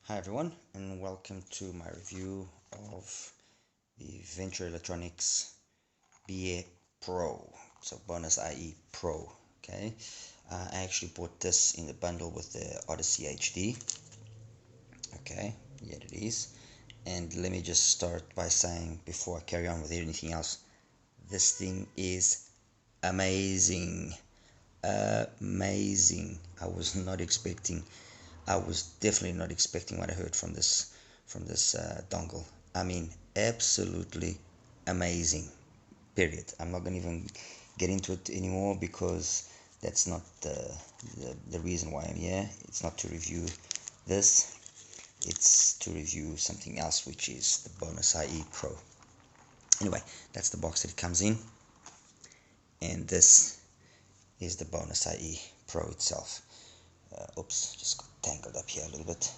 Hi everyone, and welcome to my review of the Venture Electronics BIE Pro, so bonus IE Pro. Okay, I actually bought this in the bundle with the Odyssey HD. Okay, here it is. And let me just start by saying, before I carry on with anything else, this thing is amazing. Amazing. I was definitely not expecting what I heard from this dongle. I mean, absolutely amazing. Period. I'm not gonna even get into it anymore because that's not the reason why I'm here. It's not to review this. It's to review something else, which is the bonus IE Pro. Anyway, that's the box that it comes in, and this is the bonus IE Pro itself. Oops, just got tangled up here a little bit.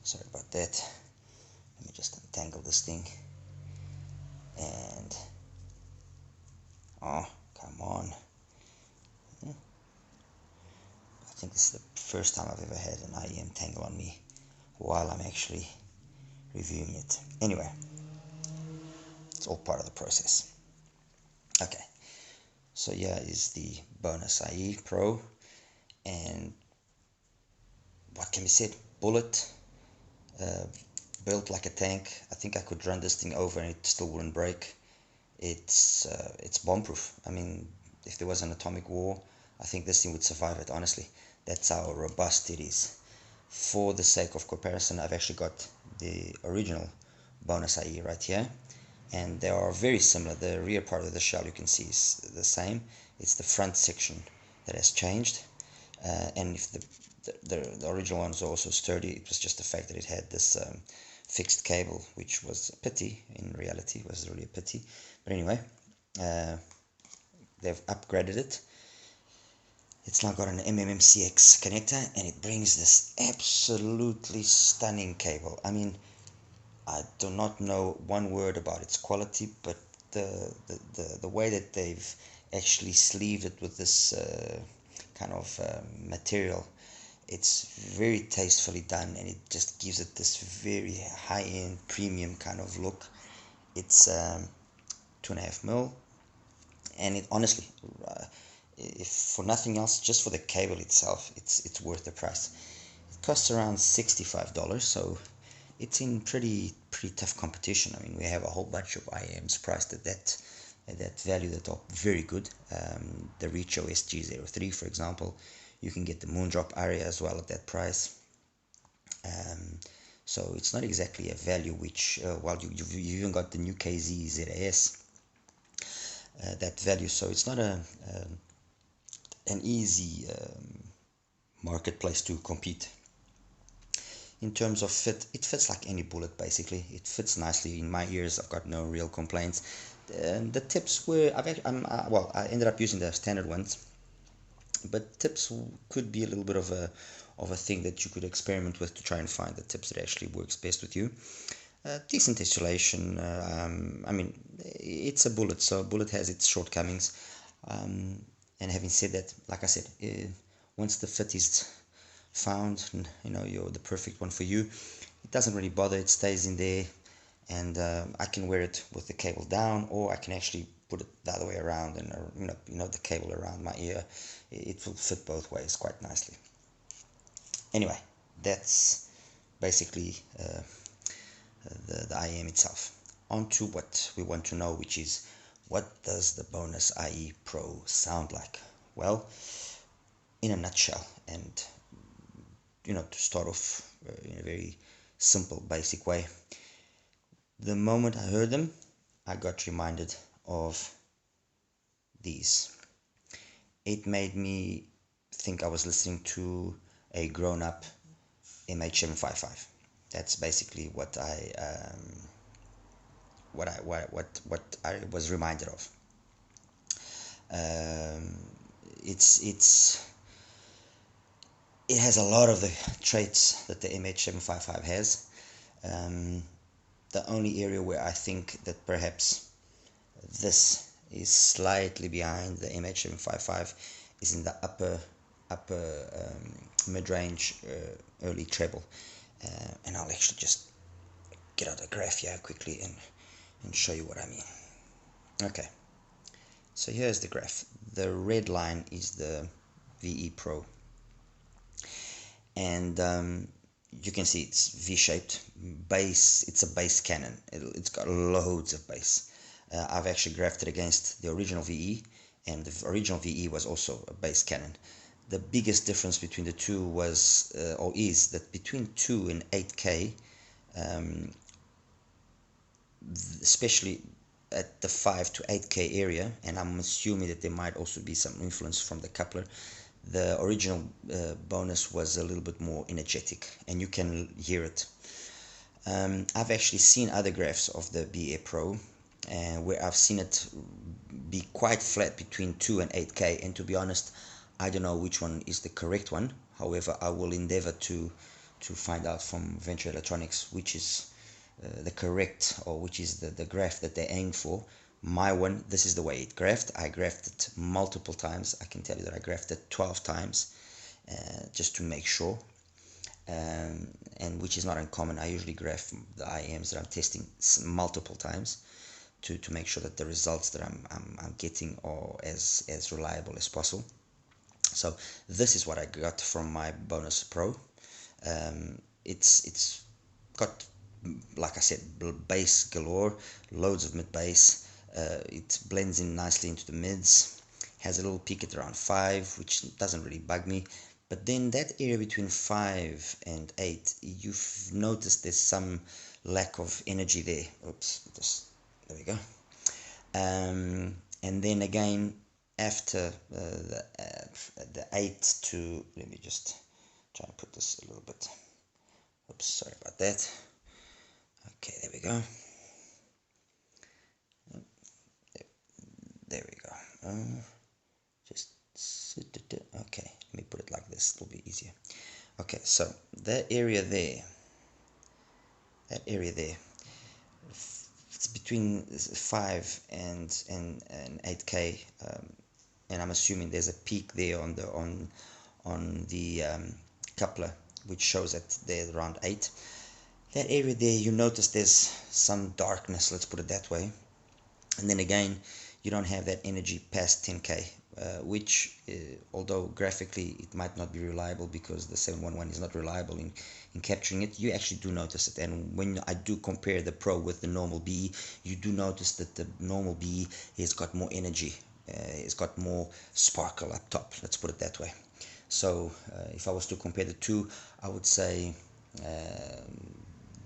Sorry about that. Let me just untangle this thing. And oh, come on. I think this is the first time I've ever had an IE entangle on me while I'm actually reviewing it. Anyway, it's all part of the process. Okay, so here is the bonus IE Pro, and what can be said? Bullet, built like a tank. I think I could run this thing over and it still wouldn't break. It's bomb-proof. I mean, if there was an atomic war, I think this thing would survive it, honestly. That's how robust it is. For the sake of comparison, I've actually got the original bonus IE right here, and they are very similar. The rear part of the shell, you can see, is the same. It's the front section that has changed, and if the original ones are also sturdy, it was just the fact that it had this fixed cable, which was a pity. In reality, it was really a pity. But anyway, they've upgraded it. It's now got an MMMCX connector, and it brings this absolutely stunning cable. I mean, I do not know one word about its quality, but the way that they've actually sleeved it with this kind of material, it's very tastefully done, and it just gives it this very high-end premium kind of look. It's 2.5 mil, and it honestly, if for nothing else, just for the cable itself, it's worth the price. It costs around $65, so it's in pretty tough competition. I mean, we have a whole bunch of IEMs priced at that value that are very good. The Richo SG03, for example, you can get the Moondrop area as well at that price. So it's not exactly a value which, well, you've even got the new KZ ZAS, that value. So it's not an easy marketplace to compete. In terms of fit, it fits like any bullet basically. It fits nicely in my ears. I've got no real complaints. The tips were, I ended up using the standard ones, but tips could be a little bit of a thing that you could experiment with to try and find the tips that actually works best with you. Decent installation. I mean, it's a bullet, so a bullet has its shortcomings. And having said that, like I said, once the fit is found, you know, you're the perfect one for you, it doesn't really bother. It stays in there, and I can wear it with the cable down, or I can actually put it the other way around, and you know, the cable around my ear. It will fit both ways quite nicely. Anyway, that's basically the IEM itself. On to what we want to know, which is, what does the bonus IE Pro sound like? Well, in a nutshell, and you know, to start off in a very simple, basic way, the moment I heard them, I got reminded of these. It made me think I was listening to a grown-up MH755. That's basically what I was reminded of. It has a lot of the traits that the MH755 has. The only area where I think that perhaps this is slightly behind the MH755 is in the upper mid-range early treble, and I'll actually just get out a graph here quickly and show you what I mean. Okay, so here's the graph. The red line is the VE Pro, and you can see it's V-shaped base. It's a base cannon. It's got loads of base. I've actually graphed it against the original VE, and the original VE was also a base cannon. The biggest difference between the two was, or is, that between 2 and 8K, especially at the 5 to 8K area, and I'm assuming that there might also be some influence from the coupler, the original bonus was a little bit more energetic, and you can hear it. I've actually seen other graphs of the BIE Pro where I've seen it be quite flat between 2 and 8K, and to be honest, I don't know which one is the correct one. However, I will endeavor to find out from Venture Electronics which is the correct, or which is the graph that they aim for. My one, this is the way it graphed. I graphed it multiple times. I can tell you that I graphed it 12 times just to make sure, and which is not uncommon. I usually graph the IEMs that I'm testing multiple times to make sure that the results that I'm getting are as reliable as possible. So this is what I got from my Bonus Pro. It's got, like I said, bass galore, loads of mid bass. It blends in nicely into the mids, has a little peak at around 5, which doesn't really bug me. But then that area between 5 and 8, you've noticed there's some lack of energy there. Oops, there we go. And then again, after the 8 to, let me just try and put this a little bit, oops, sorry about that. Okay, there we go. There we go. Okay, let me put it like this, it'll be easier. Okay, so that area there, it's between 5 and 8K, and I'm assuming there's a peak there on the coupler, which shows that they're around 8. That area there, you notice there's some darkness, let's put it that way. And then again, you don't have that energy past 10K, which, although graphically it might not be reliable because the 711 is not reliable in capturing it, you actually do notice it. And when I do compare the Pro with the normal BE, you do notice that the normal BE has got more energy, it's got more sparkle up top, let's put it that way. So if I was to compare the two, I would say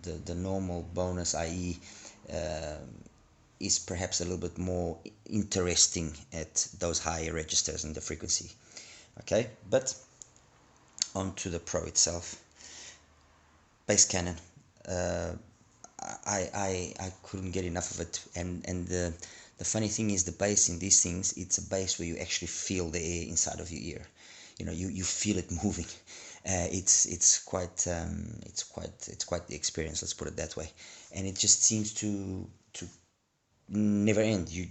the normal bonus, i.e. Is perhaps a little bit more interesting at those higher registers in the frequency. Okay, but on to the Pro itself. Bass cannon. I couldn't get enough of it, and the funny thing is, the bass in these things, it's a bass where you actually feel the air inside of your ear. You know, you feel it moving. It's quite the experience, let's put it that way. And it just seems to never end. You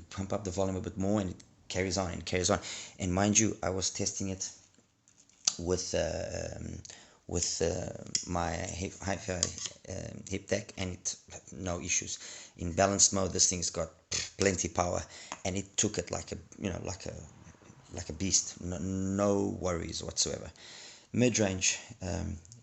pump up the volume a bit more, and it carries on and carries on. And mind you, I was testing it with my hip deck, and it no issues. In balanced mode, this thing's got plenty power, and it took it like a beast. No worries whatsoever. Mid-range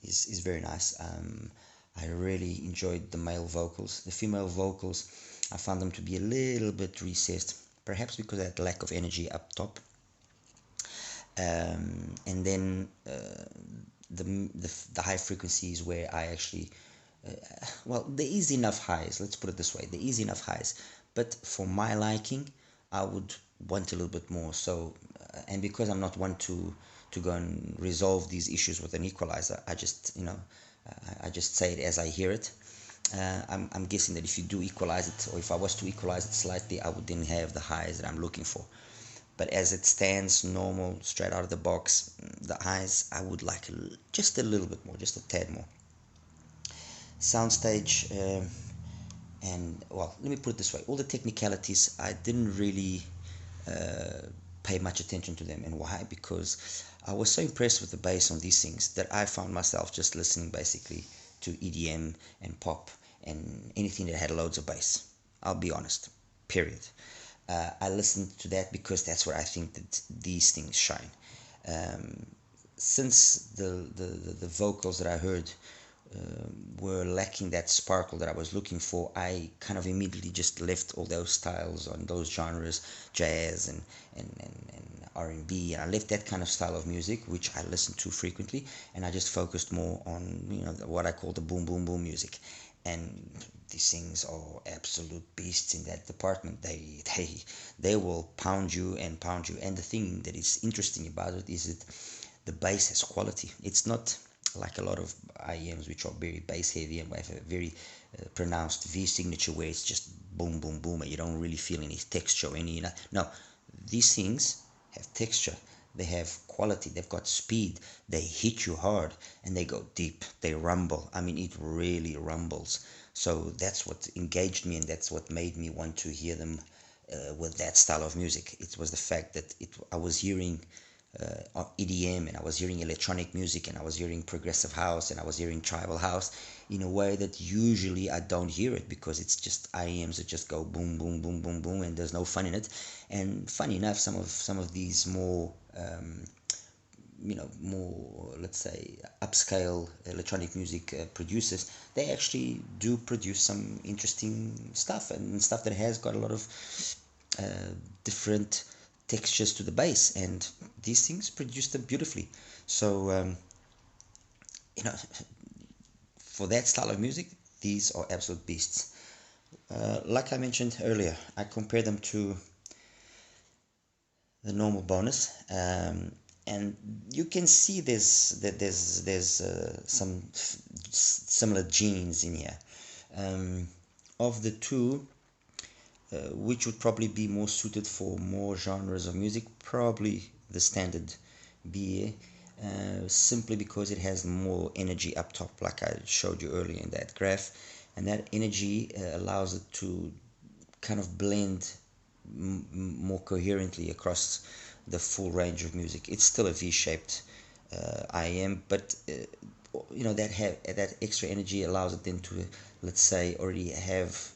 is very nice. I really enjoyed the male vocals. The female vocals, I found them to be a little bit recessed, perhaps because of that lack of energy up top. And then the high frequencies where I actually, well, there is enough highs, let's put it this way, there is enough highs, but for my liking, I would want a little bit more. So, and because I'm not one to go and resolve these issues with an equalizer, I just, I just say it as I hear it. I'm guessing that if you do equalize it, or if I was to equalize it slightly, I would then have the highs that I'm looking for. But as it stands, normal, straight out of the box, the highs, I would like just a little bit more, just a tad more. soundstage, and well, let me put it this way: all the technicalities, I didn't really pay much attention to them. And why? Because I was so impressed with the bass on these things that I found myself just listening basically to EDM and pop and anything that had loads of bass. I'll be honest. Period. I listened to that because that's where I think that these things shine. Um, since the vocals that I heard were lacking that sparkle that I was looking for, I kind of immediately just left all those styles on those genres, jazz and R&B, and I left that kind of style of music, which I listened to frequently, and I just focused more on, what I call the boom boom boom music. And these things are absolute beasts in that department. They will pound you and pound you. And the thing that is interesting about it is that the bass has quality. It's not like a lot of IEMs which are very bass heavy and have a very pronounced V signature where it's just boom boom boom and you don't really feel any texture or any. No, these things have texture. They have quality. They've got speed. They hit you hard and they go deep. They rumble. I mean, it really rumbles. So that's what engaged me, and that's what made me want to hear them with that style of music. It was the fact that I was hearing EDM, and I was hearing electronic music, and I was hearing progressive house, and I was hearing tribal house in a way that usually I don't hear it, because it's just IEMs that just go boom boom boom boom boom and there's no fun in it. And funny enough, some of these more more, let's say, upscale electronic music producers, they actually do produce some interesting stuff, and stuff that has got a lot of different textures to the bass, and these things produce them beautifully. So you know for that style of music, these are absolute beasts. Like I mentioned earlier, I compare them to the normal bonus, and you can see there's some similar genes in here. Of the two, which would probably be more suited for more genres of music, probably the standard BA, simply because it has more energy up top, like I showed you earlier in that graph, and that energy allows it to kind of blend more coherently across the full range of music. It's still a V-shaped IM, but that extra energy allows it then to, let's say, already have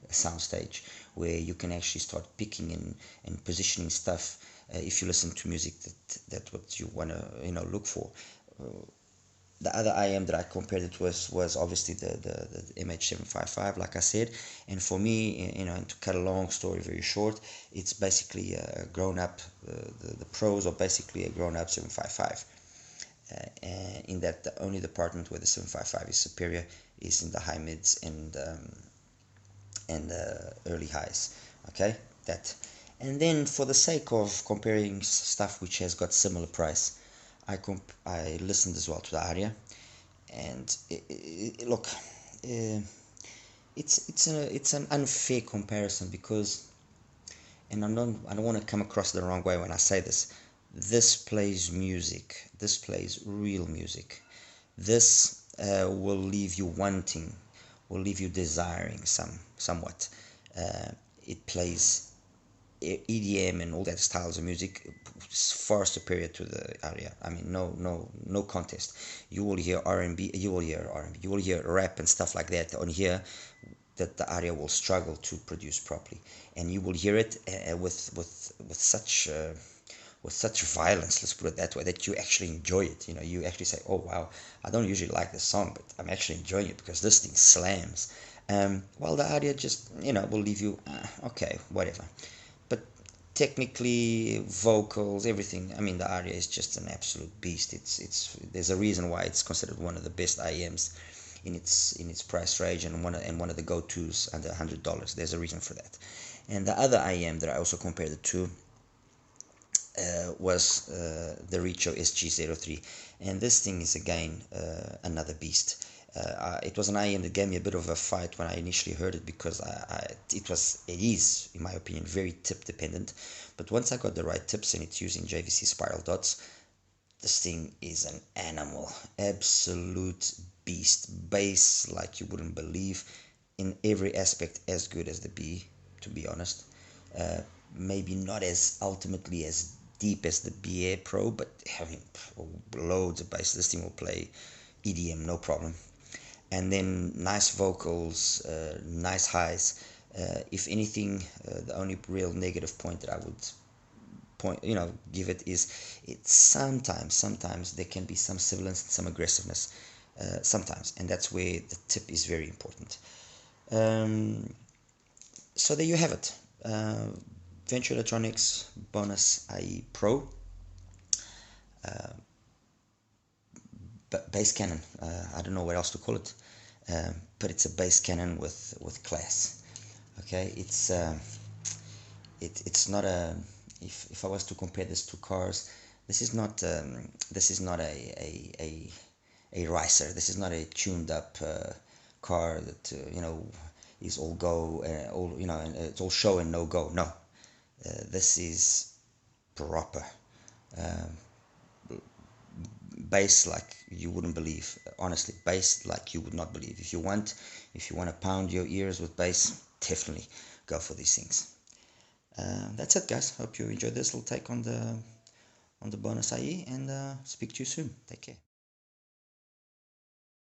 a soundstage where you can actually start picking and positioning stuff if you listen to music that what you want to look for. The other IM that I compared it was obviously the MH755, like I said. And for me, and to cut a long story very short, it's basically a grown-up, the pros are basically a grown-up 755. In that the only department where the 755 is superior is in the high mids and early highs. Okay, that. And then for the sake of comparing stuff which has got similar price, I listened as well to the Aria, and look, it's an unfair comparison, because, and I don't want to come across the wrong way when I say this. This plays music. This plays real music. This will leave you wanting, will leave you desiring somewhat. It plays EDM and all that styles of music far superior to the Aria. I mean, no contest. You will hear R&B, you will hear rap and stuff like that on here that the Aria will struggle to produce properly, and you will hear it with such violence, let's put it that way, that you actually enjoy it. You actually say, oh wow, I don't usually like this song, but I'm actually enjoying it because this thing slams. While the Aria just will leave you okay, whatever. But technically, vocals, everything, I mean, the Aria is just an absolute beast. There's a reason why it's considered one of the best IEMs in its price range, and one of the go-tos under $100. There's a reason for that. And the other IEM that I also compared it to was the Richo SG03, and this thing is again another beast. It was an IM that gave me a bit of a fight when I initially heard it, because it is, in my opinion, very tip dependent. But once I got the right tips, and it's using JVC spiral dots, this thing is an animal, absolute beast. Bass like you wouldn't believe, in every aspect as good as the BIE, to be honest. Maybe not as ultimately as deep as the BIE Pro, but having loads of bass. This thing will play EDM no problem. And then nice vocals, nice highs. If anything, the only real negative point that I would give it is it sometimes there can be some sibilance and some aggressiveness, sometimes, and that's where the tip is very important. So there you have it. Venture Electronics Bonus IE Pro bass cannon. I don't know what else to call it, but it's a bass cannon with class. Okay, it's not a. If I was to compare this to cars, this is not a racer. This is not a tuned up car that is all go, all and it's all show and no go. No, this is proper bass like you wouldn't believe. Honestly, bass like you would not believe. If you want to pound your ears with bass, definitely go for these things. That's it, guys. Hope you enjoyed this little take on the bonus IE, and speak to you soon. Take care.